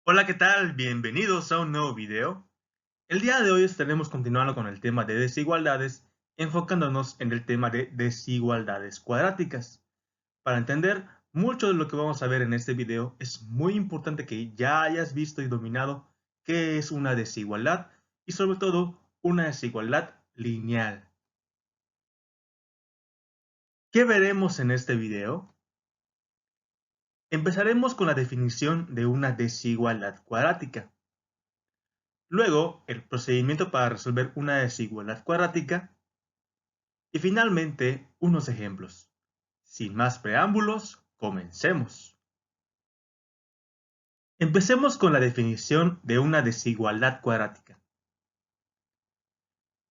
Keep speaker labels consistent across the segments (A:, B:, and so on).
A: Hola, ¿qué tal? Bienvenidos a un nuevo video. El día de hoy estaremos continuando con el tema de desigualdades, enfocándonos en el tema de desigualdades cuadráticas. Para entender mucho de lo que vamos a ver en este video, es muy importante que ya hayas visto y dominado qué es una desigualdad y sobre todo una desigualdad lineal. ¿Qué veremos en este video? Empezaremos con la definición de una desigualdad cuadrática. Luego, el procedimiento para resolver una desigualdad cuadrática. Y finalmente, unos ejemplos. Sin más preámbulos, comencemos. Empecemos con la definición de una desigualdad cuadrática.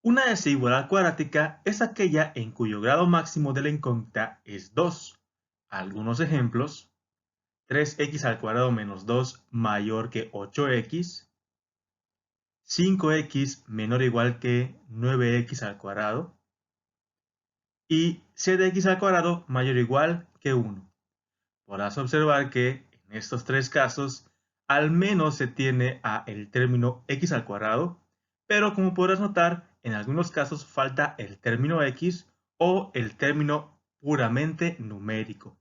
A: Una desigualdad cuadrática es aquella en cuyo grado máximo de la incógnita es 2. Algunos ejemplos: 3x al cuadrado menos 2 mayor que 8x, 5x menor o igual que 9x al cuadrado, y c de x al cuadrado mayor o igual que 1. Podrás observar que en estos tres casos al menos se tiene a el término x al cuadrado, pero como podrás notar, en algunos casos falta el término x o el término puramente numérico.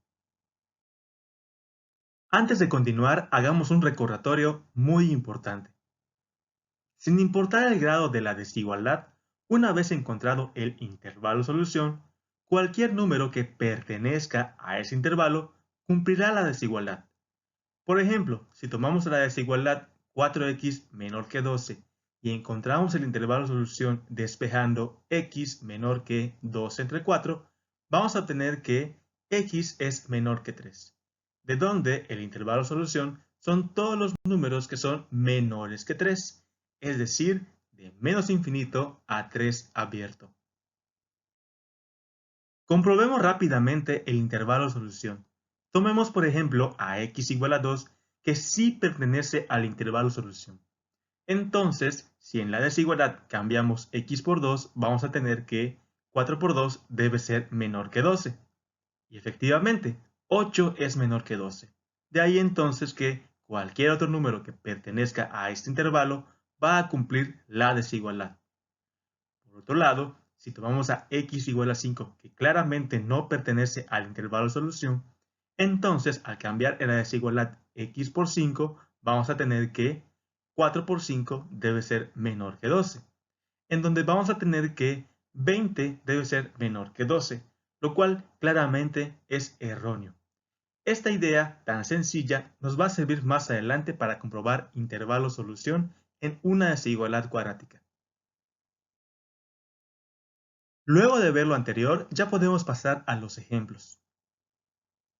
A: Antes de continuar, hagamos un recordatorio muy importante. Sin importar el grado de la desigualdad, una vez encontrado el intervalo solución, cualquier número que pertenezca a ese intervalo cumplirá la desigualdad. Por ejemplo, si tomamos la desigualdad 4x menor que 12 y encontramos el intervalo solución despejando x menor que 2 entre 4, vamos a obtener que x es menor que 3, de donde el intervalo solución son todos los números que son menores que 3, es decir, de menos infinito a 3 abierto. Comprobemos rápidamente el intervalo solución. Tomemos por ejemplo a x igual a 2, que sí pertenece al intervalo solución. Entonces, si en la desigualdad cambiamos x por 2, vamos a tener que 4 por 2 debe ser menor que 12. Y efectivamente, 8 es menor que 12. De ahí entonces que cualquier otro número que pertenezca a este intervalo va a cumplir la desigualdad. Por otro lado, si tomamos a x igual a 5, que claramente no pertenece al intervalo solución, entonces al cambiar en la desigualdad x por 5, vamos a tener que 4 por 5 debe ser menor que 12, en donde vamos a tener que 20 debe ser menor que 12, lo cual claramente es erróneo. Esta idea tan sencilla nos va a servir más adelante para comprobar intervalo solución en una desigualdad cuadrática. Luego de ver lo anterior, ya podemos pasar a los ejemplos.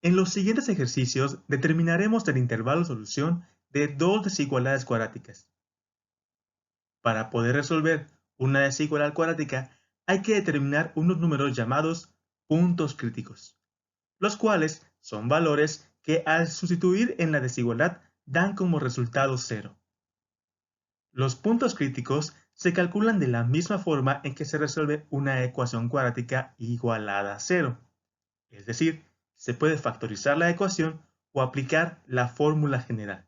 A: En los siguientes ejercicios determinaremos el intervalo solución de dos desigualdades cuadráticas. Para poder resolver una desigualdad cuadrática hay que determinar unos números llamados puntos críticos, los cuales son valores que al sustituir en la desigualdad dan como resultado 0. Los puntos críticos se calculan de la misma forma en que se resuelve una ecuación cuadrática igualada a 0. Es decir, se puede factorizar la ecuación o aplicar la fórmula general.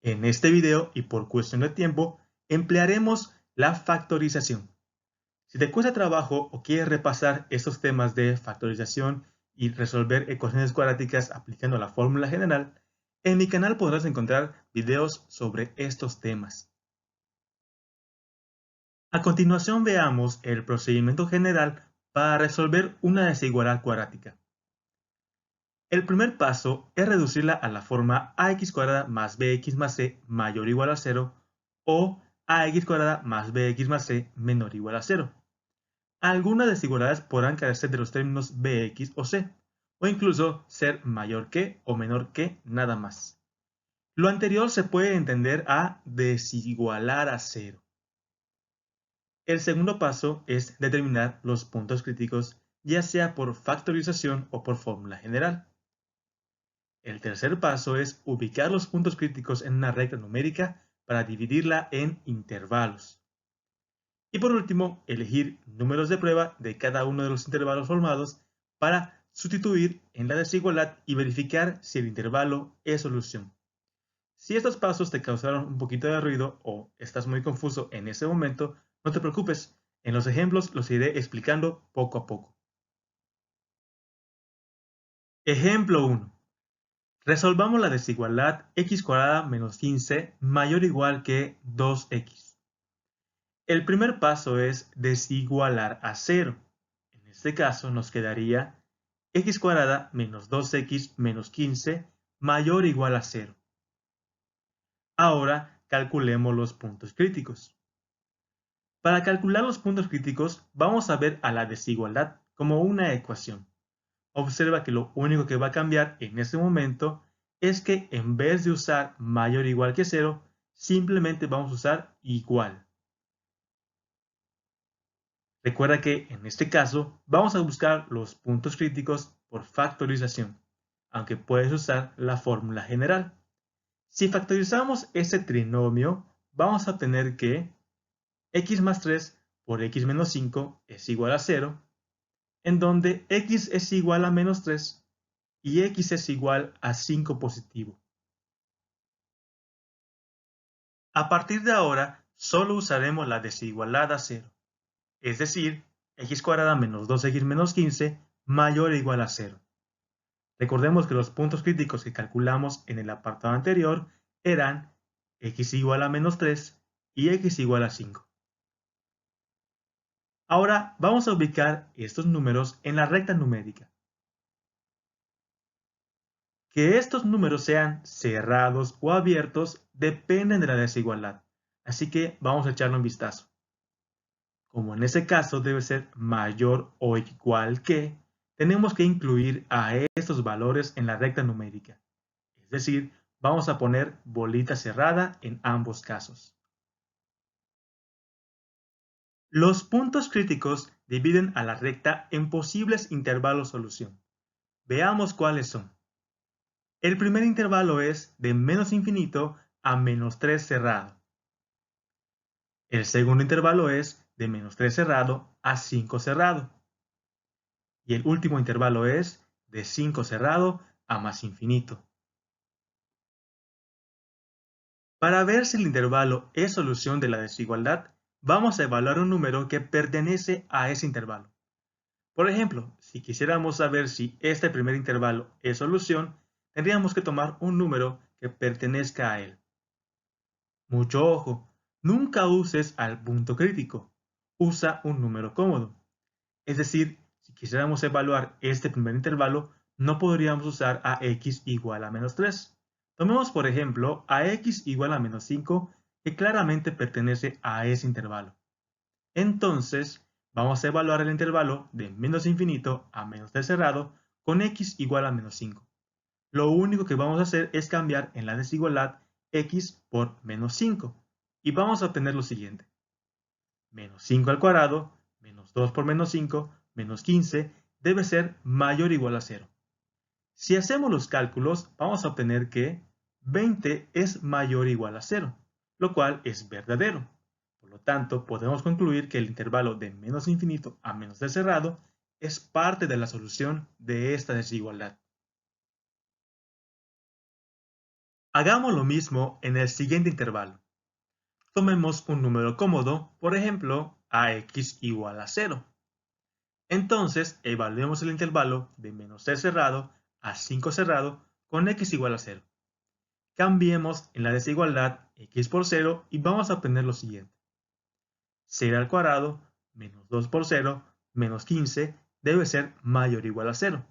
A: En este video, y por cuestión de tiempo, emplearemos la factorización. Si te cuesta trabajo o quieres repasar estos temas de factorización y resolver ecuaciones cuadráticas aplicando la fórmula general, en mi canal podrás encontrar videos sobre estos temas. A continuación veamos el procedimiento general para resolver una desigualdad cuadrática. El primer paso es reducirla a la forma ax cuadrada más bx más c mayor o igual a 0 o ax cuadrada más bx más c menor o igual a 0. Algunas desigualdades podrán carecer de los términos bx o c, o incluso ser mayor que o menor que nada más. Lo anterior se puede entender a desigualar a 0. El segundo paso es determinar los puntos críticos, ya sea por factorización o por fórmula general. El tercer paso es ubicar los puntos críticos en una recta numérica para dividirla en intervalos. Y por último, elegir números de prueba de cada uno de los intervalos formados para sustituir en la desigualdad y verificar si el intervalo es solución. Si estos pasos te causaron un poquito de ruido o estás muy confuso en ese momento, no te preocupes, en los ejemplos los iré explicando poco a poco. Ejemplo 1. Resolvamos la desigualdad x cuadrada menos 15 mayor o igual que 2x. El primer paso es desigualar a 0. En este caso nos quedaría x cuadrada menos 2x menos 15 mayor o igual a 0. Ahora calculemos los puntos críticos. Para calcular los puntos críticos vamos a ver a la desigualdad como una ecuación. Observa que lo único que va a cambiar en este momento es que en vez de usar mayor o igual que 0, simplemente vamos a usar igual. Recuerda que en este caso vamos a buscar los puntos críticos por factorización, aunque puedes usar la fórmula general. Si factorizamos este trinomio, vamos a obtener que x más 3 por x menos 5 es igual a 0, en donde x es igual a menos 3 y x es igual a 5 positivo. A partir de ahora, solo usaremos la desigualdad a 0, es decir, x cuadrada menos 2x menos 15 mayor o igual a 0. Recordemos que los puntos críticos que calculamos en el apartado anterior eran x igual a menos 3 y x igual a 5. Ahora vamos a ubicar estos números en la recta numérica. Que estos números sean cerrados o abiertos dependen de la desigualdad, así que vamos a echarle un vistazo. Como en ese caso debe ser mayor o igual que, tenemos que incluir a estos valores en la recta numérica. Es decir, vamos a poner bolita cerrada en ambos casos. Los puntos críticos dividen a la recta en posibles intervalos solución. Veamos cuáles son. El primer intervalo es de menos infinito a menos 3 cerrado. El segundo intervalo es de menos 3 cerrado a 5 cerrado. Y el último intervalo es de 5 cerrado a más infinito. Para ver si el intervalo es solución de la desigualdad, vamos a evaluar un número que pertenece a ese intervalo. Por ejemplo, si quisiéramos saber si este primer intervalo es solución, tendríamos que tomar un número que pertenezca a él. Mucho ojo, nunca uses al punto crítico, usa un número cómodo. Es decir, si quisiéramos evaluar este primer intervalo, no podríamos usar a x igual a menos 3. Tomemos por ejemplo a x igual a menos 5, que claramente pertenece a ese intervalo. Entonces, vamos a evaluar el intervalo de menos infinito a menos 3 cerrado con x igual a menos 5. Lo único que vamos a hacer es cambiar en la desigualdad x por menos 5 y vamos a obtener lo siguiente. Menos 5 al cuadrado, menos 2 por menos 5, menos 15, debe ser mayor o igual a 0. Si hacemos los cálculos, vamos a obtener que 20 es mayor o igual a 0, lo cual es verdadero. Por lo tanto, podemos concluir que el intervalo de menos infinito a menos 3 cerrado es parte de la solución de esta desigualdad. Hagamos lo mismo en el siguiente intervalo. Tomemos un número cómodo, por ejemplo, ax igual a 0. Entonces, evaluemos el intervalo de menos 3 cerrado a 5 cerrado con x igual a 0. Cambiemos en la desigualdad x por 0 y vamos a obtener lo siguiente. 0 al cuadrado menos 2 por 0 menos 15 debe ser mayor o igual a 0.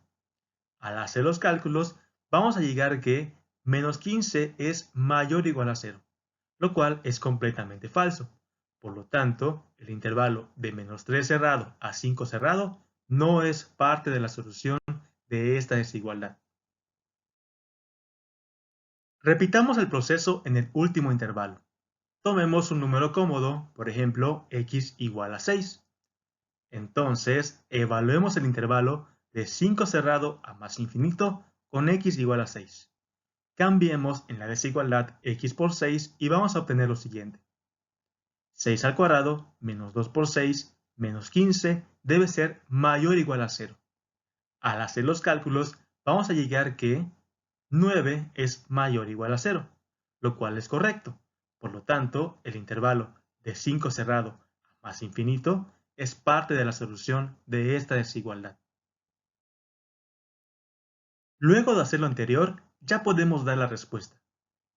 A: Al hacer los cálculos, vamos a llegar a que menos 15 es mayor o igual a 0, lo cual es completamente falso. Por lo tanto, el intervalo de menos 3 cerrado a 5 cerrado no es parte de la solución de esta desigualdad. Repitamos el proceso en el último intervalo. Tomemos un número cómodo, por ejemplo, x igual a 6. Entonces, evaluemos el intervalo de 5 cerrado a más infinito con x igual a 6. Cambiemos en la desigualdad x por 6 y vamos a obtener lo siguiente. 6 al cuadrado menos 2 por 6 menos 15 debe ser mayor o igual a 0. Al hacer los cálculos, vamos a llegar que 9 es mayor o igual a 0, lo cual es correcto. Por lo tanto, el intervalo de 5 cerrado a más infinito es parte de la solución de esta desigualdad. Luego de hacer lo anterior, ya podemos dar la respuesta.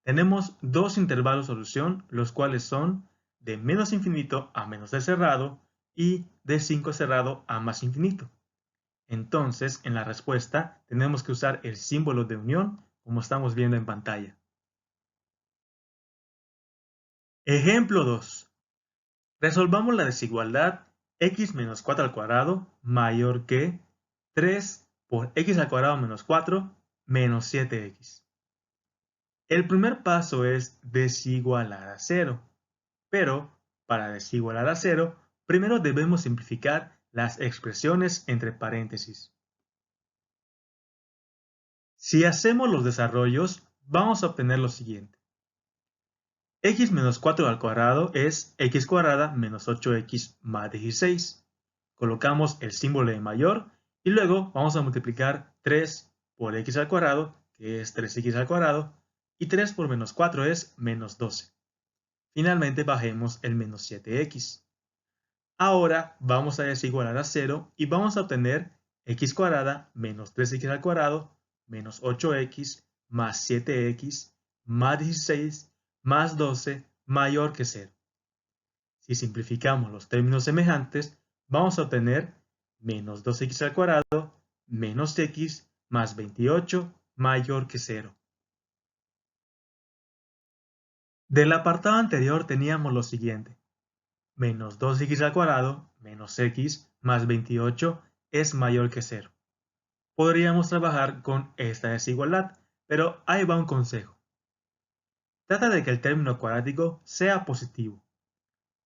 A: Tenemos dos intervalos solución, los cuales son de menos infinito a menos de cerrado y de 5 cerrado a más infinito. Entonces, en la respuesta tenemos que usar el símbolo de unión como estamos viendo en pantalla. Ejemplo 2. Resolvamos la desigualdad x menos 4 al cuadrado mayor que 3 por x al cuadrado menos 4 menos 7x. El primer paso es desigualar a 0, pero para desigualar a 0, primero debemos simplificar las expresiones entre paréntesis. Si hacemos los desarrollos, vamos a obtener lo siguiente. X menos 4 al cuadrado es x cuadrada menos 8x más 16. Colocamos el símbolo de mayor y luego vamos a multiplicar 3 por x al cuadrado, que es 3x al cuadrado, y 3 por menos 4 es menos 12. Finalmente bajemos el menos 7x. Ahora vamos a desigualar a 0 y vamos a obtener x cuadrada menos 3x al cuadrado menos 8x más 7x más 16 más 12 mayor que 0. Si simplificamos los términos semejantes, vamos a obtener menos 2x al cuadrado menos x más 28 mayor que 0. Del apartado anterior teníamos lo siguiente. Menos 2x al cuadrado menos x más 28 es mayor que 0. Podríamos trabajar con esta desigualdad, pero ahí va un consejo. Trata de que el término cuadrático sea positivo.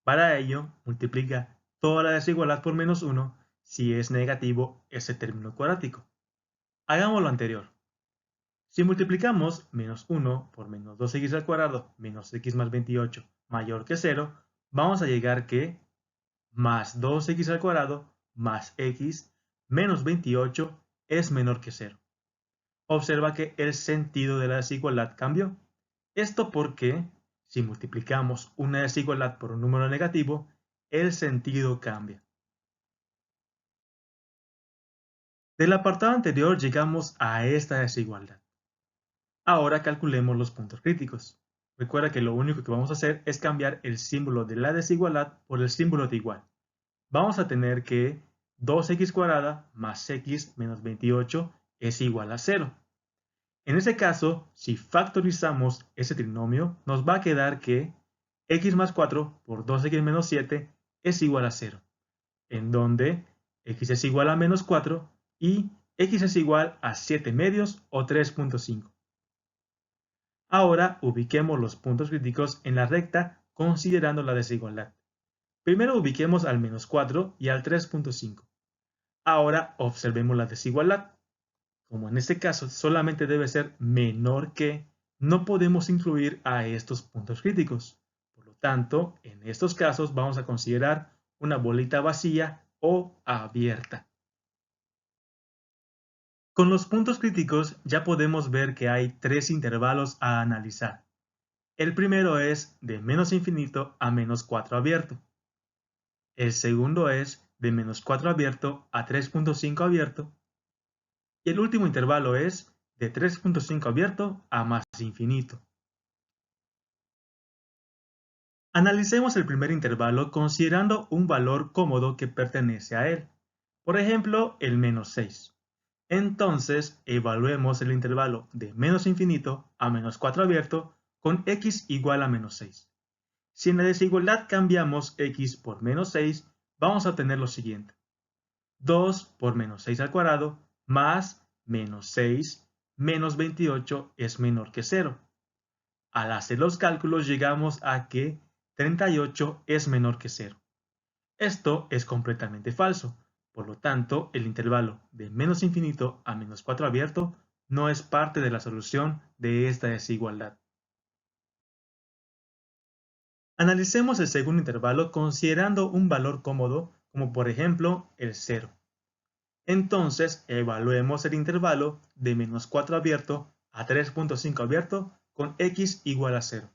A: Para ello, multiplica toda la desigualdad por menos 1 si es negativo ese término cuadrático. Hagamos lo anterior. Si multiplicamos menos 1 por menos 2x al cuadrado menos x más 28 mayor que 0, vamos a llegar que más 2x al cuadrado más x menos 28 es menor que 0. Observa que el sentido de la desigualdad cambió. Esto porque, si multiplicamos una desigualdad por un número negativo, el sentido cambia. Del apartado anterior llegamos a esta desigualdad. Ahora calculemos los puntos críticos. Recuerda que lo único que vamos a hacer es cambiar el símbolo de la desigualdad por el símbolo de igual. Vamos a tener que 2x cuadrada más x menos 28 es igual a 0. En ese caso, si factorizamos ese trinomio, nos va a quedar que x más 4 por 2x menos 7 es igual a 0, en donde x es igual a menos 4 y x es igual a 7 medios o 3.5. Ahora ubiquemos los puntos críticos en la recta considerando la desigualdad. Primero ubiquemos al menos 4 y al 3.5. Ahora observemos la desigualdad. Como en este caso solamente debe ser menor que, no podemos incluir a estos puntos críticos. Por lo tanto, en estos casos vamos a considerar una bolita vacía o abierta. Con los puntos críticos ya podemos ver que hay tres intervalos a analizar. El primero es de menos infinito a menos 4 abierto. El segundo es de menos 4 abierto a 3.5 abierto. Y el último intervalo es de 3.5 abierto a más infinito. Analicemos el primer intervalo considerando un valor cómodo que pertenece a él. Por ejemplo, el menos 6. Entonces, evaluemos el intervalo de menos infinito a menos 4 abierto con x igual a menos 6. Si en la desigualdad cambiamos x por menos 6, vamos a obtener lo siguiente. 2 por menos 6 al cuadrado más menos 6 menos 28 es menor que 0. Al hacer los cálculos llegamos a que 38 es menor que 0. Esto es completamente falso. Por lo tanto, el intervalo de menos infinito a menos 4 abierto no es parte de la solución de esta desigualdad. Analicemos el segundo intervalo considerando un valor cómodo, como por ejemplo el 0. Entonces, evaluemos el intervalo de menos 4 abierto a 3.5 abierto con x igual a 0.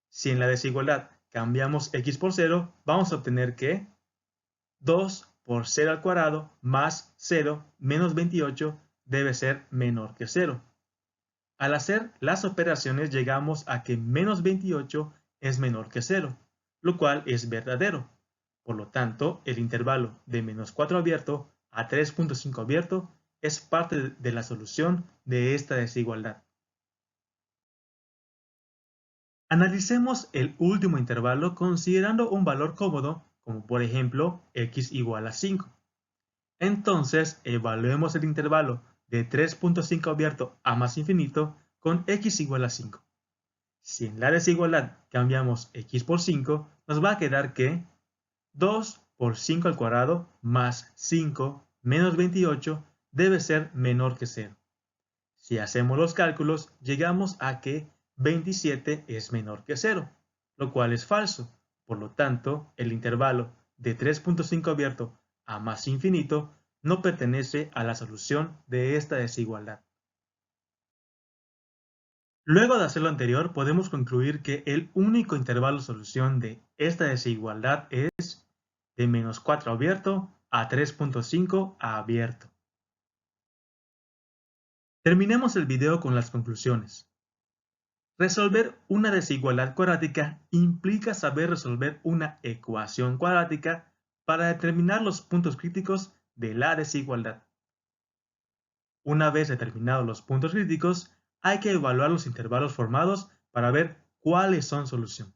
A: Si en la desigualdad cambiamos x por 0, vamos a obtener que 2 por 0 al cuadrado más 0 menos 28 debe ser menor que 0. Al hacer las operaciones llegamos a que menos 28 es menor que 0, lo cual es verdadero. Por lo tanto, el intervalo de menos 4 abierto a 3.5 abierto es parte de la solución de esta desigualdad. Analicemos el último intervalo considerando un valor cómodo, como por ejemplo x igual a 5. Entonces, evaluemos el intervalo de 3.5 abierto a más infinito con x igual a 5. Si en la desigualdad cambiamos x por 5, nos va a quedar que 2 por 5 al cuadrado más 5 menos 28 debe ser menor que 0. Si hacemos los cálculos, llegamos a que 27 es menor que 0, lo cual es falso. Por lo tanto, el intervalo de 3.5 abierto a más infinito no pertenece a la solución de esta desigualdad. Luego de hacer lo anterior, podemos concluir que el único intervalo solución de esta desigualdad es de menos 4 abierto a 3.5 abierto. Terminemos el video con las conclusiones. Resolver una desigualdad cuadrática implica saber resolver una ecuación cuadrática para determinar los puntos críticos de la desigualdad. Una vez determinados los puntos críticos, hay que evaluar los intervalos formados para ver cuáles son solución.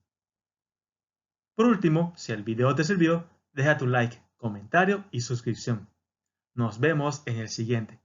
A: Por último, si el video te sirvió, deja tu like, comentario y suscripción. Nos vemos en el siguiente.